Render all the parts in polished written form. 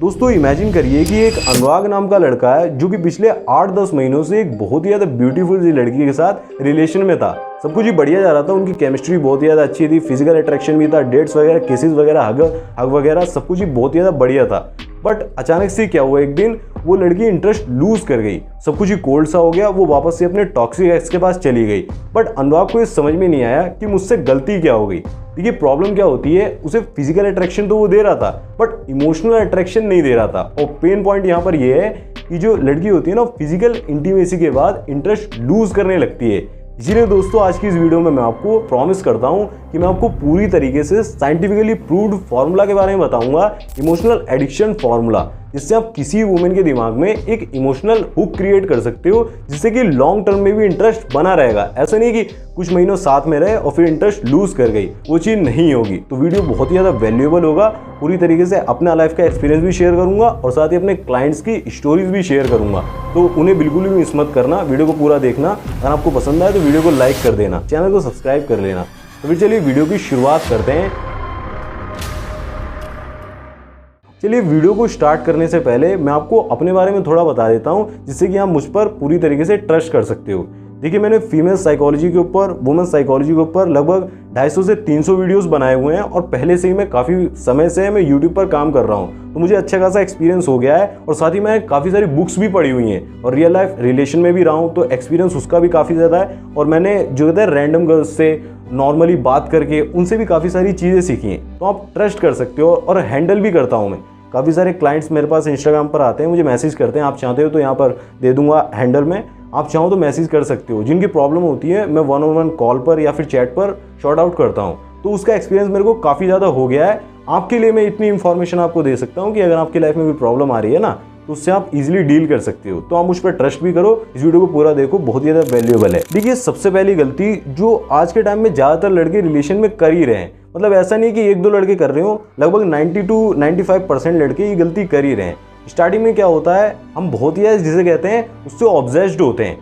दोस्तों इमेजिन करिए कि एक अनुराग नाम का लड़का है जो कि पिछले 8-10 महीनों से एक बहुत ही ज़्यादा ब्यूटीफुल सी लड़की के साथ रिलेशन में था। सब कुछ ही बढ़िया जा रहा था, उनकी केमिस्ट्री बहुत ही ज़्यादा अच्छी थी, फिजिकल अट्रैक्शन भी था, डेट्स वगैरह, किसेस वगैरह, हग वगैरह सब कुछ ही बहुत ही ज़्यादा बढ़िया था। बट अचानक से क्या हुआ, एक दिन वो लड़की इंटरेस्ट लूज कर गई, सब कुछ ही कोल्ड सा हो गया, वो वापस से अपने टॉक्सिक एक्स के पास चली गई। बट अनुराग को ये समझ में नहीं आया कि मुझसे गलती क्या हो गई। देखिए प्रॉब्लम क्या होती है, उसे फिजिकल अट्रैक्शन तो वो दे रहा था बट इमोशनल अट्रैक्शन नहीं दे रहा था। और पेन पॉइंट यहाँ पर ये है कि जो लड़की होती है ना, फिजिकल इंटीमेसी के बाद इंटरेस्ट लूज करने लगती है। इसीलिए दोस्तों आज की इस वीडियो में मैं आपको प्रॉमिस करता हूं कि मैं आपको पूरी तरीके से साइंटिफिकली प्रूव्ड फार्मूला के बारे में बताऊंगा, इमोशनल एडिक्शन फार्मूला, जिससे आप किसी वुमेन के दिमाग में एक इमोशनल हुक क्रिएट कर सकते हो, जिससे कि लॉन्ग टर्म में भी इंटरेस्ट बना रहेगा। ऐसा नहीं कि कुछ महीनों साथ में रहे और फिर इंटरेस्ट लूज कर गई, वो चीज़ नहीं होगी। तो वीडियो बहुत ही ज़्यादा वैल्यूएबल होगा। पूरी तरीके से अपना लाइफ का एक्सपीरियंस भी शेयर करूंगा और साथ ही अपने क्लाइंट्स की स्टोरीज भी शेयर करूंगा, तो उन्हें बिल्कुल भी मिस मत करना, वीडियो को पूरा देखना। अगर आपको पसंद आए तो वीडियो को लाइक कर देना, चैनल को सब्सक्राइब कर लेना। तो फिर चलिए वीडियो की शुरुआत करते हैं। चलिए वीडियो को स्टार्ट करने से पहले मैं आपको अपने बारे में थोड़ा बता देता हूं, जिससे कि आप मुझ पर पूरी तरीके से ट्रस्ट कर सकते हो। देखिए मैंने फीमेल साइकोलॉजी के ऊपर, वुमेन साइकोलॉजी के ऊपर लगभग 250 से 300 वीडियोस बनाए हुए हैं और पहले से ही मैं काफ़ी समय से मैं यूट्यूब पर काम कर रहा हूँ, तो मुझे अच्छा खासा एक्सपीरियंस हो गया है। और साथ ही मैं काफ़ी सारी बुक्स भी पढ़ी हुई हैं और रियल लाइफ रिलेशन में भी रहा हूँ, तो एक्सपीरियंस उसका भी काफ़ी ज़्यादा है। और मैंने जो कहते हैं रैंडम गर्ल्स से नॉर्मली बात करके उनसे भी काफ़ी सारी चीज़ें सीखी हैं, तो आप ट्रस्ट कर सकते हो। और हैंडल भी करता हूँ मैं, काफ़ी सारे क्लाइंट्स मेरे पास इंस्टाग्राम पर आते हैं, मुझे मैसेज करते हैं। आप चाहते हो तो यहाँ पर दे दूंगा हैंडल में, आप चाहो तो मैसेज कर सकते हो। जिनकी प्रॉब्लम होती है मैं 1-on-1 कॉल पर या फिर चैट पर शॉर्ट आउट करता हूँ, तो उसका एक्सपीरियंस मेरे को काफ़ी ज़्यादा हो गया है। आपके लिए मैं इतनी इन्फॉर्मेशन आपको दे सकता हूँ कि अगर आपकी लाइफ में कोई प्रॉब्लम आ रही है ना, तो उससे आप इजीली डील कर सकते हो। तो आप मुझ पर ट्रस्ट भी करो, इस वीडियो को पूरा देखो, बहुत ही ज़्यादा वैल्यूएबल है। देखिए सबसे पहली गलती जो आज के टाइम में ज़्यादातर लड़के रिलेशन में कर ही रहे हैं, मतलब ऐसा नहीं कि 1-2 लड़के कर रहे हो, लगभग 90-95% लड़के ये गलती कर ही रहे हैं। स्टार्टिंग में क्या होता है, हम बहुत ही ज़्यादा जिसे कहते हैं उससे ऑब्सेस्ड होते हैं,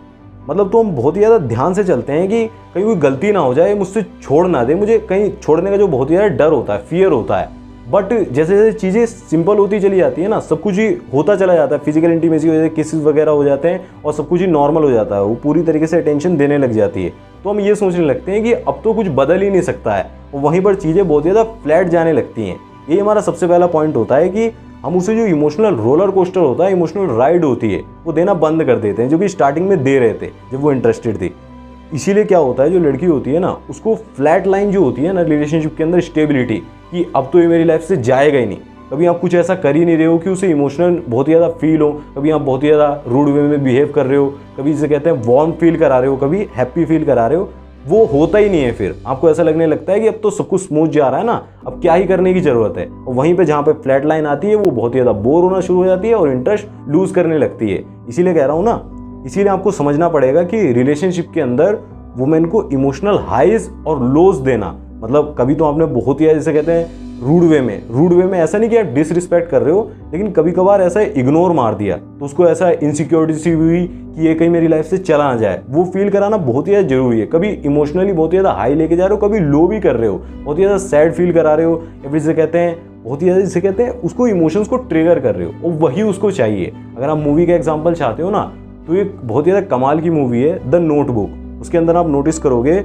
मतलब तो हम बहुत ही ज़्यादा ध्यान से चलते हैं कि कहीं कोई गलती ना हो जाए, मुझसे छोड़ ना दे, मुझे कहीं छोड़ने का जो बहुत ही ज़्यादा डर होता है, फियर होता है। बट जैसे जैसे चीज़ें सिंपल होती चली जाती है ना, सब कुछ ही होता चला जाता है, फिजिकल इंटीमेसी हो जाती है, किसेस वगैरह हो जाते हैं और सब कुछ ही नॉर्मल हो जाता है, वो पूरी तरीके से अटेंशन देने लग जाती है, तो हम ये सोचने लगते हैं कि अब तो कुछ बदल ही नहीं सकता है, और वहीं पर चीज़ें बहुत ज़्यादा फ्लैट जाने लगती हैं। ये हमारा सबसे पहला पॉइंट होता है कि हम उसे जो इमोशनल रोलर कोस्टर होता है, इमोशनल राइड होती है, वो देना बंद कर देते हैं, जो कि स्टार्टिंग में दे रहे थे जब वो इंटरेस्टेड थी। इसीलिए क्या होता है, जो लड़की होती है ना, उसको फ्लैट लाइन जो होती है ना रिलेशनशिप के अंदर, स्टेबिलिटी, कि अब तो ये मेरी लाइफ से जाएगा ही नहीं। कभी आप कुछ ऐसा कर ही नहीं रहे हो कि उसे इमोशनल बहुत ही ज़्यादा फील हो, कभी आप बहुत ही ज़्यादा रूड वे में बिहेव कर रहे हो, कभी जिसे कहते हैं वार्म फील करा रहे हो, कभी हैप्पी फील करा रहे हो, वो होता ही नहीं है। फिर आपको ऐसा लगने लगता है कि अब तो सब कुछ स्मूथ जा रहा है ना, अब क्या ही करने की ज़रूरत है। और वहीं पे जहाँ पे फ्लैट लाइन आती है, वो बहुत ही ज़्यादा बोर होना शुरू हो जाती है और इंटरेस्ट लूज करने लगती है। इसीलिए कह रहा हूँ ना, इसीलिए आपको समझना पड़ेगा कि रिलेशनशिप के अंदर वुमेन को इमोशनल हाइज और लोज देना, मतलब कभी तो आपने बहुत ही जैसे कहते हैं रूड वे में ऐसा नहीं कि आप डिसरिस्पेक्ट कर रहे हो, लेकिन कभी कभार ऐसा इग्नोर मार दिया तो उसको ऐसा इनसिक्योरिटी सी हुई कि ये कहीं मेरी लाइफ से चला ना जाए, वो फील कराना बहुत ही ज़्यादा जरूरी है। कभी इमोशनली बहुत ही ज़्यादा हाई लेके जा रहे हो, कभी लो भी कर रहे हो, बहुत ही ज़्यादा सैड फील करा रहे हो, या फिर जिसे कहते हैं बहुत ही ज़्यादा जिसे कहते हैं उसको इमोशंस को ट्रिगर कर रहे हो, और वही उसको चाहिए। अगर आप मूवी का एग्जाम्पल चाहते हो ना, तो एक बहुत ही ज़्यादा कमाल की मूवी है द नोटबुक। उसके अंदर आप नोटिस करोगे,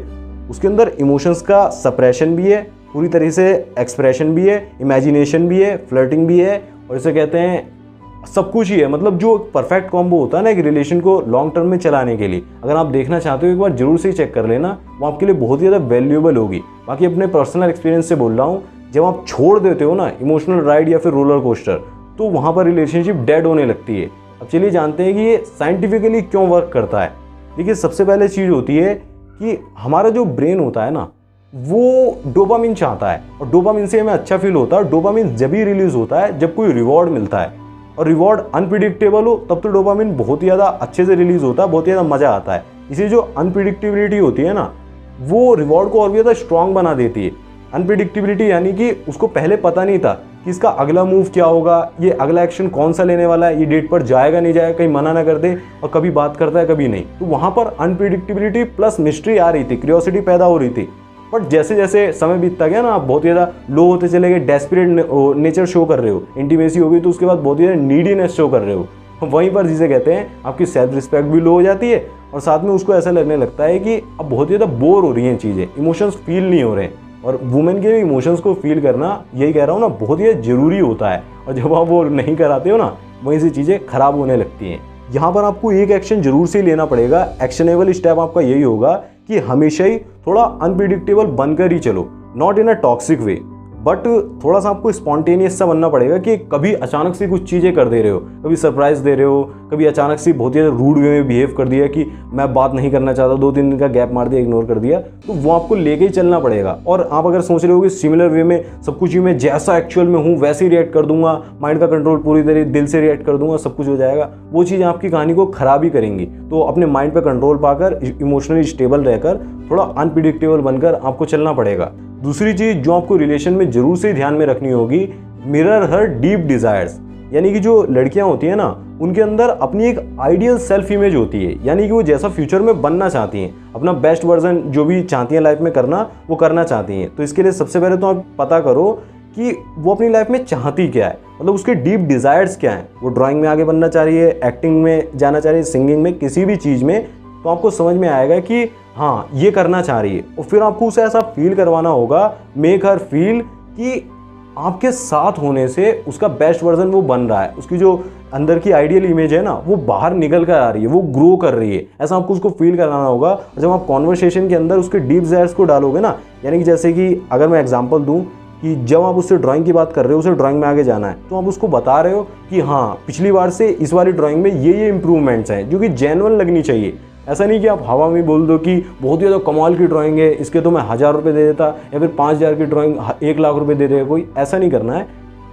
उसके अंदर इमोशंस का सप्रेशन भी है, पूरी तरीके से एक्सप्रेशन भी है, इमेजिनेशन भी है, फ्लर्टिंग भी है, और इसे कहते हैं सब कुछ ही है। मतलब जो परफेक्ट कॉम्बो होता है ना एक रिलेशन को लॉन्ग टर्म में चलाने के लिए, अगर आप देखना चाहते हो एक बार जरूर से चेक कर लेना, वो आपके लिए बहुत ही ज़्यादा वैल्यूएबल होगी। बाकी अपने पर्सनल एक्सपीरियंस से बोल रहा हूँ, जब आप छोड़ देते हो ना इमोशनल राइड या फिर रोलर कोस्टर, तो वहाँ पर रिलेशनशिप डेड होने लगती है। अब चलिए जानते हैं कि ये साइंटिफिकली क्यों वर्क करता है। देखिए सबसे पहले चीज़ होती है कि हमारा जो ब्रेन होता है ना, वो डोपामिन चाहता है, और डोपामिन से हमें अच्छा फील होता है। डोपामिन जब ही रिलीज होता है जब कोई रिवॉर्ड मिलता है, और रिवॉर्ड अनप्रिडिक्टेबल हो तब तो डोपामिन बहुत ही ज़्यादा अच्छे से रिलीज होता है, बहुत ही ज़्यादा मज़ा आता है। इसी जो अनप्रिडिक्टेबिलिटी होती है ना, वो रिवॉर्ड को और भी ज़्यादा स्ट्रॉन्ग बना देती है। अनप्रिडिक्टेबिलिटी यानी कि उसको पहले पता नहीं था कि इसका अगला मूव क्या होगा, ये अगला एक्शन कौन सा लेने वाला है, ये डेट पर जाएगा नहीं जाएगा, कहीं मना ना कर दे, और कभी बात करता है कभी नहीं। तो वहाँ पर अनप्रिडिक्टेबिलिटी प्लस मिस्ट्री आ रही थी, क्यूरियोसिटी पैदा हो रही थी। बट जैसे जैसे समय बीतता गया ना, आप बहुत ज़्यादा लो होते चले गए, डेस्परेट नेचर शो कर रहे हो, इंटीमेसी हो गई तो उसके बाद बहुत ज़्यादा नीडीनेस शो कर रहे हो, वहीं पर जिसे कहते हैं आपकी सेल्फ रिस्पेक्ट भी लो हो जाती है और साथ में उसको ऐसा लगने लगता है कि अब बहुत ज़्यादा बोर हो रही हैं चीज़ें, इमोशंस फील नहीं हो रहे हैं। और वुमेन के इमोशंस को फील करना, यही कह रहा हूँ ना, बहुत ही ज़रूरी होता है। और जब आप वो नहीं कराते हो ना, वहीं से चीज़ें खराब होने लगती हैं। यहाँ पर आपको एक एक्शन जरूर से लेना पड़ेगा। एक्शनेबल स्टेप आपका यही होगा कि हमेशा ही थोड़ा अनप्रिडिक्टेबल बनकर ही चलो, not in a toxic way, but थोड़ा सा आपको स्पॉन्टेनियस सा बनना पड़ेगा कि कभी अचानक से कुछ चीज़ें कर दे रहे हो, कभी सरप्राइज दे रहे हो, कभी अचानक से बहुत ज़्यादा रूड वे में बिहेव कर दिया कि मैं बात नहीं करना चाहता, 2-3 दिन का गैप मार दिया, इग्नोर कर दिया, तो वो आपको लेके ही चलना पड़ेगा। और आप अगर सोच रहे हो कि सिमिलर वे में सब कुछ ही मैं जैसा एक्चुअल में हूँ वैसे ही रिएक्ट कर दूंगा, माइंड का कंट्रोल पूरी तरह दिल से रिएक्ट कर दूंगा, सब कुछ हो जाएगा, वो चीज़ें आपकी कहानी को खराब ही करेंगी। तो अपने माइंड पर कंट्रोल पाकर, इमोशनली स्टेबल रहकर, थोड़ा अनप्रिडिक्टेबल बनकर आपको चलना पड़ेगा। दूसरी चीज़ जो आपको रिलेशन में जरूर से ध्यान में रखनी होगी, मिरर हर डीप डिज़ायर्स। यानी कि जो लड़कियां होती हैं ना, उनके अंदर अपनी एक आइडियल सेल्फ इमेज होती है, यानी कि वो जैसा फ्यूचर में बनना चाहती हैं, अपना बेस्ट वर्जन जो भी चाहती हैं लाइफ में करना, वो करना चाहती हैं। तो इसके लिए सबसे पहले तो आप पता करो कि वो अपनी लाइफ में चाहती क्या है, मतलब उसके डीप डिज़ायर्स क्या हैं। वो ड्राइंग में आगे बनना चाह रही है, एक्टिंग में जाना चाह रही है, सिंगिंग में, किसी भी चीज़ में, तो आपको समझ में आएगा कि हाँ ये करना चाह रही है। और फिर आपको उसे ऐसा फील करवाना होगा, मेक हर फील कि आपके साथ होने से उसका बेस्ट वर्जन वो बन रहा है, उसकी जो अंदर की आइडियल इमेज है ना, वो बाहर निकल कर आ रही है, वो ग्रो कर रही है, ऐसा आपको उसको फील कराना होगा। और जब आप कॉन्वर्सेशन के अंदर उसके डीप डिज़ायर्स को डालोगे ना, यानी कि जैसे कि अगर मैं एग्जांपल दूं कि जब आप उससे ड्राइंग की बात कर रहे हो, उसे ड्राइंग में आगे जाना है, तो आप उसको बता रहे हो कि हाँ पिछली बार से इस वाली ड्राइंग में ये इंप्रूवमेंट्स हैं, जो कि जेन्युइन लगनी चाहिए। ऐसा नहीं कि आप हवा में बोल दो कि बहुत ज़्यादा कमाल की ड्राइंग है, इसके तो मैं 1000 रुपये दे देता, या फिर 5000 की ड्राइंग 1 लाख रुपये दे देगा कोई, ऐसा नहीं करना है।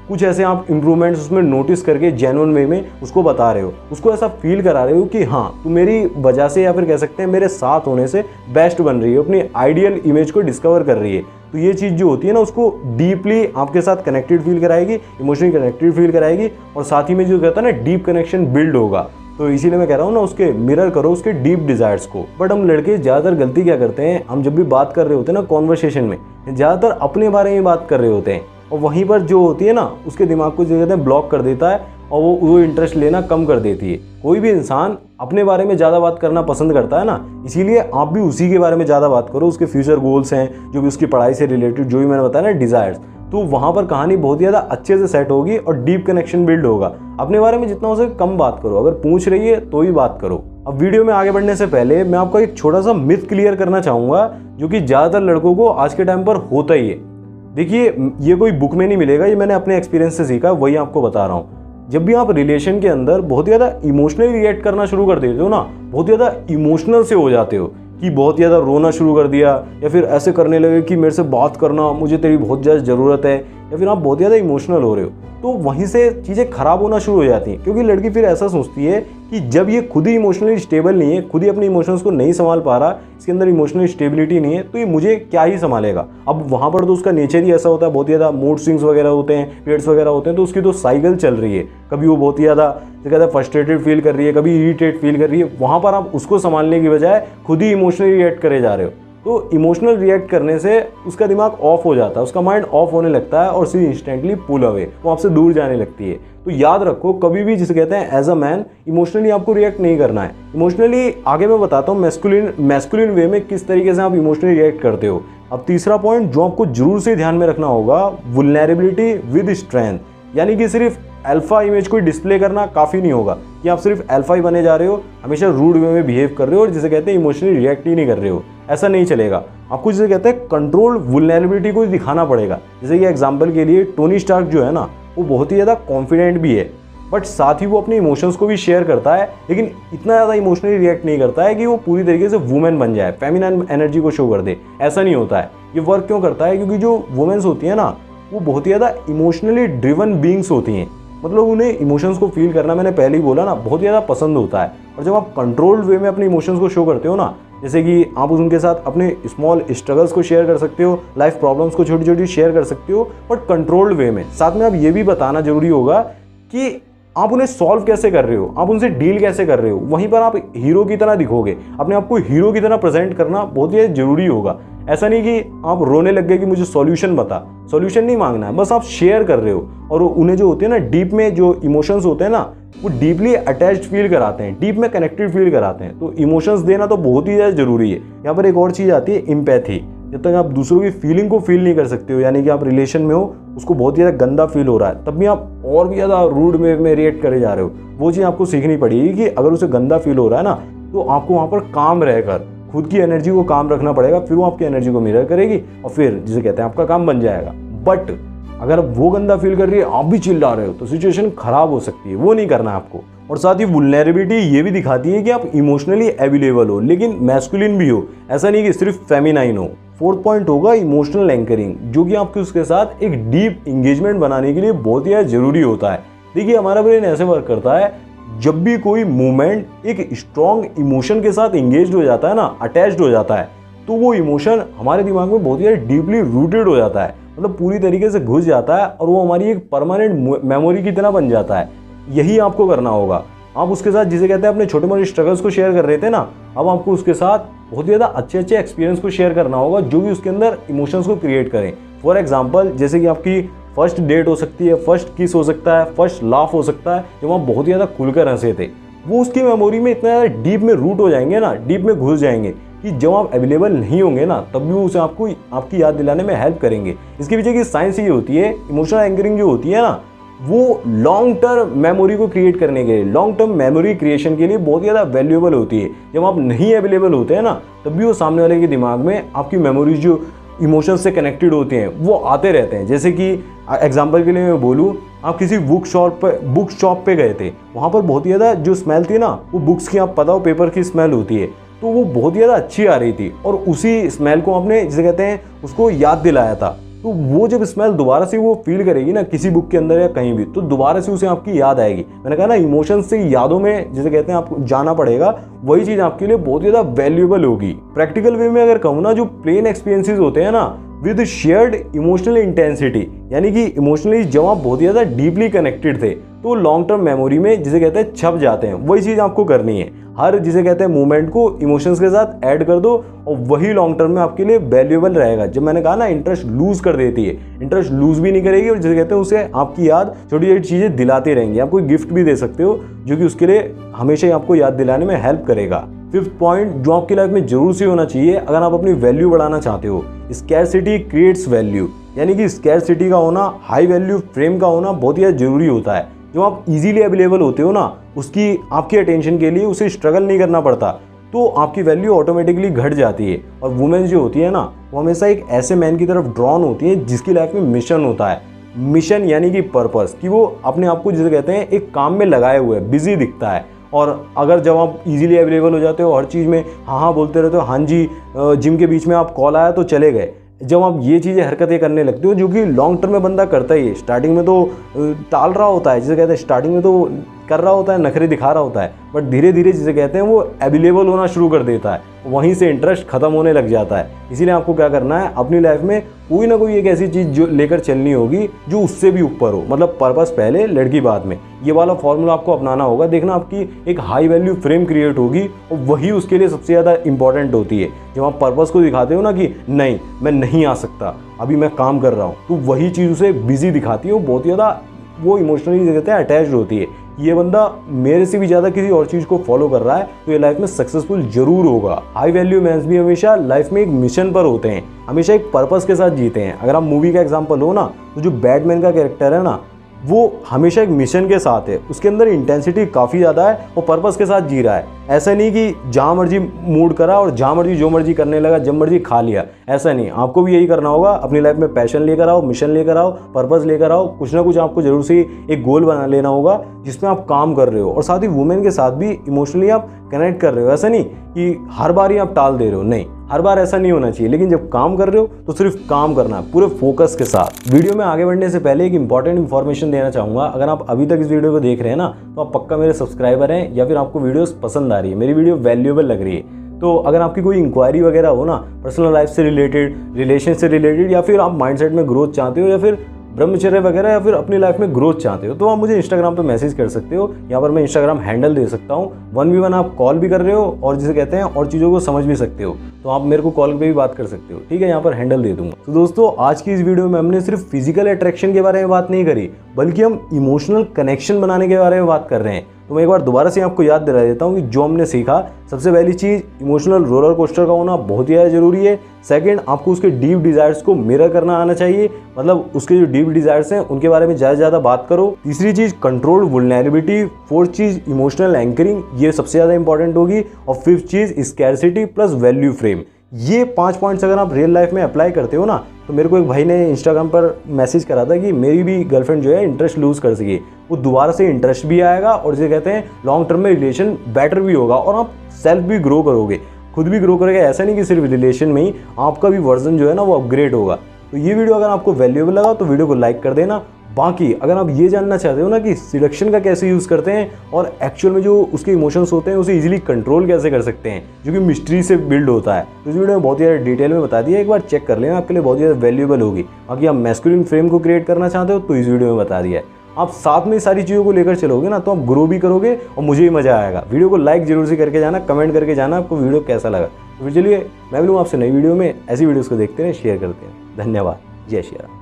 कुछ ऐसे आप इंप्रूवमेंट्स उसमें नोटिस करके जेन्युइन वे में उसको बता रहे हो, उसको ऐसा फील करा रहे हो कि हाँ तू मेरी वजह से, या फिर कह सकते हैं मेरे साथ होने से बेस्ट बन रही है, अपनी आइडियल इमेज को डिस्कवर कर रही है। तो ये चीज़ जो होती है ना, उसको डीपली आपके साथ कनेक्टेड फील कराएगी, इमोशनली कनेक्टेड फील कराएगी, और साथ ही में जो कहता है ना डीप कनेक्शन बिल्ड होगा। तो इसीलिए मैं कह रहा हूँ ना, उसके मिरर करो उसके डीप डिज़ायर्स को। बट हम लड़के ज़्यादातर गलती क्या करते हैं, हम जब भी बात कर रहे होते हैं ना कॉन्वर्सेशन में, ज़्यादातर अपने बारे में बात कर रहे होते हैं, और वहीं पर जो होती है ना उसके दिमाग को जो कहते हैं ब्लॉक कर देता है, और वो इंटरेस्ट लेना कम कर देती है। कोई भी इंसान अपने बारे में ज़्यादा बात करना पसंद करता है ना, इसीलिए आप भी उसी के बारे में ज़्यादा बात करो। उसके फ्यूचर गोल्स हैं, जो भी उसकी पढ़ाई से रिलेटेड, जो भी मैंने बताया ना डिज़ायर्स, तो वहाँ पर कहानी बहुत ज़्यादा अच्छे से सेट होगी और डीप कनेक्शन बिल्ड होगा। अपने बारे में जितना हो सके कम बात करो, अगर पूछ रही है तो ही बात करो। अब वीडियो में आगे बढ़ने से पहले मैं आपको एक छोटा सा मिथ क्लियर करना चाहूँगा, जो कि ज़्यादातर लड़कों को आज के टाइम पर होता ही है। देखिए, ये कोई बुक में नहीं मिलेगा, ये मैंने अपने एक्सपीरियंस से सीखा, वही आपको बता रहा हूँ। जब भी आप रिलेशन के अंदर बहुत ज़्यादा इमोशनली रिएक्ट करना शुरू कर देते हो ना, बहुत ज़्यादा इमोशनल से हो जाते हो कि बहुत ज़्यादा रोना शुरू कर दिया, या फिर ऐसे करने लगे कि मेरे से बात करना, मुझे तेरी बहुत ज़्यादा ज़रूरत है, या फिर आप बहुत ज़्यादा इमोशनल हो रहे हो, तो वहीं से चीज़ें ख़राब होना शुरू हो जाती हैं। क्योंकि लड़की फिर ऐसा सोचती है कि जब ये खुद ही इमोशनली स्टेबल नहीं है, खुद ही अपने इमोशंस को नहीं संभाल पा रहा, इसके अंदर इमोशनल स्टेबिलिटी नहीं है, तो ये मुझे क्या ही संभालेगा। अब वहाँ पर तो उसका नेचर ही ऐसा होता है, बहुत ज़्यादा मूड स्विंग्स वगैरह होते हैं, पीरियड्स वगैरह होते हैं, तो उसकी तो साइकिल चल रही है। कभी वो बहुत ही ज़्यादा कहता है फ्रस्ट्रेटेड फील कर रही है, कभी इरिटेट फील कर रही है। वहाँ पर आप उसको संभालने की बजाय खुद ही इमोशनली रिएक्ट करे जा रहे हो। तो इमोशनल रिएक्ट करने से उसका दिमाग ऑफ हो जाता है, उसका माइंड ऑफ होने लगता है, और सी इंस्टेंटली पुल अवे, वो आपसे दूर जाने लगती है। तो याद रखो, कभी भी जिसे कहते हैं एज अ मैन, इमोशनली आपको रिएक्ट नहीं करना है। इमोशनली आगे मैं बताता हूँ मैस्कुलिन वे में किस तरीके से आप इमोशनली रिएक्ट करते हो। अब तीसरा पॉइंट जो आपको जरूर से ध्यान में रखना होगा, वुल्नरेबिलिटी विद स्ट्रेंथ। यानी कि सिर्फ अल्फा इमेज को डिस्प्ले करना काफ़ी नहीं होगा कि आप सिर्फ अल्फा ही बने जा रहे हो, हमेशा रूड वे में बिहेव कर रहे हो, और जिसे कहते हैं इमोशनली रिएक्ट ही नहीं कर रहे हो। ऐसा नहीं चलेगा। आपको जिसे कहते हैं कंट्रोल वुल्नरेबिलिटी को दिखाना पड़ेगा। जैसे कि एग्जांपल के लिए टोनी स्टार्क जो है ना, वो बहुत ही ज़्यादा कॉन्फिडेंट भी है, बट साथ ही वो अपने इमोशंस को भी शेयर करता है, लेकिन इतना ज़्यादा इमोशनली रिएक्ट नहीं करता है कि वो पूरी तरीके से वुमेन बन जाए, फेमिनिन एनर्जी को शो कर दे। ऐसा नहीं होता है। ये वर्क क्यों करता है? क्योंकि जो वुमेन्स होती है ना, वो बहुत ही ज़्यादा इमोशनली ड्रिवन बींग्स होती हैं। मतलब उन्हें इमोशंस को फील करना, मैंने पहले ही बोला ना, बहुत ज़्यादा पसंद होता है। और जब आप कंट्रोल्ड वे में अपने इमोशंस को शो करते हो ना, जैसे कि आप उनके साथ अपने स्मॉल स्ट्रगल्स को शेयर कर सकते हो, लाइफ प्रॉब्लम्स को छोटी छोटी शेयर कर सकते हो, बट कंट्रोल्ड वे में। साथ में आप ये भी बताना जरूरी होगा कि आप उन्हें सॉल्व कैसे कर रहे हो, आप उनसे डील कैसे कर रहे हो। वहीं पर आप हीरो की तरह दिखोगे, अपने आप को हीरो की तरह प्रेजेंट करना बहुत ही जरूरी होगा। ऐसा नहीं कि आप रोने लग गए कि मुझे सॉल्यूशन बता, सॉल्यूशन नहीं मांगना है, बस आप शेयर कर रहे हो। और उन्हें जो होते हैं ना डीप में जो इमोशंस होते हैं ना, वो डीपली अटैच्ड फील कराते हैं, डीप में कनेक्टेड फील कराते हैं। तो इमोशंस देना तो बहुत ही ज़्यादा जरूरी है। यहाँ पर एक और चीज़ आती है एम्पैथी। जब तक आप दूसरों की फीलिंग को फील नहीं कर सकते हो, यानी कि आप रिलेशन में हो, उसको बहुत ज़्यादा गंदा फील हो रहा है, तब भी आप और भी ज़्यादा रूड में रिएक्ट करे जा रहे हो, वो चीज़ आपको सीखनी पड़ेगी कि अगर उसे गंदा फील हो रहा है ना, तो आपको वहाँ पर काम रहकर खुद की एनर्जी को काम रखना पड़ेगा, फिर वो आपकी एनर्जी को मिरर करेगी और फिर जिसे कहते हैं आपका काम बन जाएगा। बट अगर वो गंदा फील कर रही है, आप भी चिल्ला रहे हो, तो सिचुएशन खराब हो सकती है, वो नहीं करना है आपको। और साथ ही वुल्नरेबिलिटी ये भी दिखाती है कि आप इमोशनली अवेलेबल हो, लेकिन मैस्कुलिन भी हो, ऐसा नहीं कि सिर्फ फेमिनाइन हो। फोर्थ पॉइंट होगा इमोशनल एंकरिंग, जो कि आपके उसके साथ एक डीप एंगेजमेंट बनाने के लिए बहुत ही जरूरी होता है। देखिए हमारा ब्रेन ऐसे वर्क करता है, जब भी कोई मूवमेंट एक स्ट्रॉन्ग इमोशन के साथ एंगेज हो जाता है ना, अटैच्ड हो जाता है, तो वो इमोशन हमारे दिमाग में बहुत ही डीपली रूटेड हो जाता है, मतलब पूरी तरीके से घुस जाता है और वो हमारी एक परमानेंट मेमोरी की तरह बन जाता है। यही आपको करना होगा। आप उसके साथ जिसे कहते हैं अपने छोटे मोटे स्ट्रगल्स को शेयर कर रहे थे ना, अब आपको उसके साथ बहुत ज़्यादा अच्छे एक्सपीरियंस को शेयर करना होगा, जो भी उसके अंदर इमोशंस को क्रिएट करें। फॉर एग्जाम्पल, जैसे कि आपकी फर्स्ट डेट हो सकती है, फर्स्ट किस हो सकता है, फर्स्ट लाफ हो सकता है, जब आप बहुत ज़्यादा खुलकर हंसे थे, वो उसकी मेमोरी में इतना ज़्यादा डीप में रूट हो जाएंगे ना, डीप में घुस जाएंगे कि जब आप अवेलेबल नहीं होंगे ना, तब भी उसे आपको आपकी याद दिलाने में हेल्प करेंगे। इसके पीछे की साइंस ये होती है, इमोशनल एंकरिंग जो होती है ना, वो लॉन्ग टर्म मेमोरी को क्रिएट करने के लिए, लॉन्ग टर्म मेमोरी क्रिएशन के लिए बहुत ज़्यादा वैल्यूएबल होती है। जब आप नहीं अवेलेबल होते हैं ना, तब भी वो सामने वाले के दिमाग में आपकी मेमोरीज जो इमोशंस से कनेक्टेड होती हैं वो आते रहते हैं। जैसे कि एग्जांपल के लिए मैं बोलूँ, आप किसी बुक शॉप पे गए थे, वहाँ पर बहुत ज़्यादा जो स्मेल थी ना, वो बुक्स की, आप पता हो पेपर की स्मेल होती है, तो वो बहुत ज़्यादा अच्छी आ रही थी और उसी स्मेल को आपने जिसे कहते हैं उसको याद दिलाया था। तो वो जब स्मेल दोबारा से वो फील करेगी ना किसी बुक के अंदर या कहीं भी, तो दोबारा से उसे आपकी याद आएगी। मैंने कहा ना, इमोशंस से यादों में जिसे कहते हैं आपको जाना पड़ेगा, वही चीज़ आपके लिए बहुत ज़्यादा वैल्यूएबल होगी। प्रैक्टिकल वे में अगर कहूँ ना, जो प्लेन एक्सपीरियंसेस होते हैं ना विद शेयर्ड इमोशनल इंटेंसिटी, यानी कि इमोशनली जब आप बहुत ज़्यादा डीपली कनेक्टेड थे, तो लॉन्ग टर्म मेमोरी में जिसे कहते हैं छप जाते हैं। वही चीज़ आपको करनी है, हर जिसे कहते हैं मूवमेंट को इमोशंस के साथ ऐड कर दो और वही लॉन्ग टर्म में आपके लिए वैल्यूएबल रहेगा। जब मैंने कहा ना, इंटरेस्ट लूज कर देती है, इंटरेस्ट लूज भी नहीं करेगी और जिसे कहते हैं उसे आपकी याद छोटी छोटी चीज़ें दिलाती रहेंगी। आप कोई गिफ्ट भी दे सकते हो जो कि उसके लिए हमेशा ही आपको याद दिलाने में हेल्प करेगा। फिफ्थ पॉइंट जो आपकी लाइफ में जरूर से होना चाहिए अगर आप अपनी वैल्यू बढ़ाना चाहते हो, स्कैरसिटी क्रिएट्स वैल्यू, यानी कि स्कैरसिटी का होना, हाई वैल्यू फ्रेम का होना बहुत ही जरूरी होता है। जो आप इजीली अवेलेबल होते हो ना, उसकी आपकी अटेंशन के लिए उसे स्ट्रगल नहीं करना पड़ता, तो आपकी वैल्यू ऑटोमेटिकली घट जाती है। और वुमेन्स जो होती है ना, वो हमेशा एक ऐसे मैन की तरफ ड्रॉन होती है जिसकी लाइफ में मिशन होता है। मिशन यानी कि पर्पस, कि वो अपने आप को जिसे कहते हैं एक काम में लगाए हुए बिजी दिखता है। और अगर जब आप इजीली अवेलेबल हो जाते हो, हर चीज़ में हाँ हाँ बोलते रहते हो, हाँ जी, जिम के बीच में आप कॉल आया तो चले गए, जब आप ये चीज़ें हरकतें करने लगते हो, जो कि लॉन्ग टर्म में बंदा करता ही है, स्टार्टिंग में तो टाल रहा होता है, जिसे कहते हैं स्टार्टिंग में तो कर रहा होता है, नखरे दिखा रहा होता है, बट धीरे धीरे जिसे कहते हैं वो अवेलेबल होना शुरू कर देता है, वहीं से इंटरेस्ट खत्म होने लग जाता है। इसीलिए आपको क्या करना है, अपनी लाइफ में कोई ना कोई एक ऐसी चीज़ जो लेकर चलनी होगी जो उससे भी ऊपर हो, मतलब पर्पस पहले लड़की बाद में। ये वाला फॉर्मूला आपको अपनाना होगा। देखना आपकी एक हाई वैल्यू फ्रेम क्रिएट होगी और वही उसके लिए सबसे ज़्यादा इंपॉर्टेंट होती है। जब आप पर्पस को दिखाते हो ना कि नहीं मैं नहीं आ सकता, अभी मैं काम कर रहा हूँ, तो वही चीज़ उसे बिजी दिखाती है, वो बहुत ज़्यादा वो इमोशनली कहते हैं अटैच्ड होती है। ये बंदा मेरे से भी ज़्यादा किसी और चीज़ को फॉलो कर रहा है, तो ये लाइफ में सक्सेसफुल जरूर होगा। हाई वैल्यू मैंस भी हमेशा लाइफ में एक मिशन पर होते हैं, हमेशा एक पर्पस के साथ जीते हैं। अगर आप मूवी का एग्जांपल हो ना, तो जो बैटमैन का कैरेक्टर है ना, वो हमेशा एक मिशन के साथ है, उसके अंदर इंटेंसिटी काफ़ी ज़्यादा है, वो पर्पस के साथ जी रहा है। ऐसा नहीं कि जहाँ मर्जी मूड करा और जहाँ मर्जी जो मर्जी करने लगा, जब मर्जी खा लिया, ऐसा नहीं। आपको भी यही करना होगा, अपनी लाइफ में पैशन लेकर आओ, मिशन लेकर आओ, पर्पस लेकर आओ, कुछ ना कुछ आपको जरूर से एक गोल बना लेना होगा जिसमें आप काम कर रहे हो। और साथ ही वुमेन के साथ भी इमोशनली आप कनेक्ट कर रहे हो, ऐसा नहीं कि हर बार ही आप टाल दे रहे हो, नहीं, हर बार ऐसा नहीं होना चाहिए। लेकिन जब काम कर रहे हो तो सिर्फ काम करना है पूरे फोकस के साथ। वीडियो में आगे बढ़ने से पहले एक इंपॉर्टेंट इन्फॉर्मेशन देना चाहूँगा। अगर आप अभी तक इस वीडियो को देख रहे हैं ना, तो आप पक्का मेरे सब्सक्राइबर हैं या फिर आपको वीडियोस पसंद आ रही है, मेरी वीडियो वैल्यूएबल लग रही है, तो अगर आपकी कोई इंक्वायरी वगैरह हो ना, पर्सनल लाइफ से रिलेटेड, रिलेशन से रिलेटेड, या फिर आप माइंडसेट में ग्रोथ चाहते हो, या फिर ब्रह्मचर्य वगैरह या फिर अपनी लाइफ में ग्रोथ चाहते हो तो आप मुझे इंस्टाग्राम पे मैसेज कर सकते हो। यहाँ पर मैं इंस्टाग्राम हैंडल दे सकता हूँ। 1v1 आप कॉल भी कर रहे हो और जिसे कहते हैं और चीज़ों को समझ भी सकते हो तो आप मेरे को कॉल पे भी बात कर सकते हो, ठीक है। यहाँ पर हैंडल दे दूंगा। तो दोस्तों आज की इस वीडियो में हमने सिर्फ फिजिकल अट्रैक्शन के बारे में बात नहीं करी, बल्कि हम इमोशनल कनेक्शन बनाने के बारे में बात कर रहे हैं। तो मैं एक बार दोबारा से आपको याद दिला देता हूँ कि जो हमने सीखा, सबसे पहली चीज़ इमोशनल रोलर कोस्टर का होना बहुत ही ज़्यादा जरूरी है। सेकंड, आपको उसके डीप डिजायर्स को मिरर करना आना चाहिए, मतलब उसके जो डीप डिजायर्स हैं उनके बारे में ज़्यादा से ज़्यादा बात करो। तीसरी चीज़ कंट्रोल वुल्नरेबिलिटी। फोर्थ चीज़ इमोशनल एंकरिंग, ये सबसे ज़्यादा इंपॉर्टेंट होगी। और फिफ्थ चीज़ स्कैरसिटी प्लस वैल्यू फ्रेम। ये 5 पॉइंट्स अगर आप रियल लाइफ में अप्लाई करते हो ना, तो मेरे को एक भाई ने इंस्टाग्राम पर मैसेज करा था कि मेरी भी गर्लफ्रेंड जो है इंटरेस्ट लूज कर सके, वो दोबारा से इंटरेस्ट भी आएगा और जिसे कहते हैं लॉन्ग टर्म में रिलेशन बेटर भी होगा और आप सेल्फ भी ग्रो करोगे, खुद भी ग्रो करोगे। ऐसा नहीं कि सिर्फ रिलेशन में ही, आपका भी वर्जन जो है ना वो अपग्रेड होगा। तो ये वीडियो अगर आपको वैल्यूएबल लगा तो वीडियो को लाइक कर देना। बाकी अगर आप ये जानना चाहते हो ना कि सिलेक्शन का कैसे यूज़ करते हैं और एक्चुअल में जो उसके इमोशंस होते हैं उसे इजीली कंट्रोल कैसे कर सकते हैं, जो कि मिस्ट्री से बिल्ड होता है, तो इस वीडियो में बहुत ही ज़्यादा डिटेल में बता दिया। एक बार चेक कर लेना, आपके लिए बहुत ही ज़्यादा वैल्यूएबल होगी। बाकी आप मैस्कुलिन फ्रेम को क्रिएट करना चाहते हो तो इस वीडियो में बता दिया है। आप साथ में सारी चीज़ों को लेकर चलोगे ना तो आप ग्रो भी करोगे और मुझे भी मज़ा आएगा। वीडियो को लाइक जरूर से करके जाना, कमेंट करके जाना आपको वीडियो कैसा लगा। तो फिर चलिए मैं मिलूँ आपसे नई वीडियो में। ऐसी वीडियोज़ को देखते रहें, शेयर करते हैं। धन्यवाद। जय श्री राम।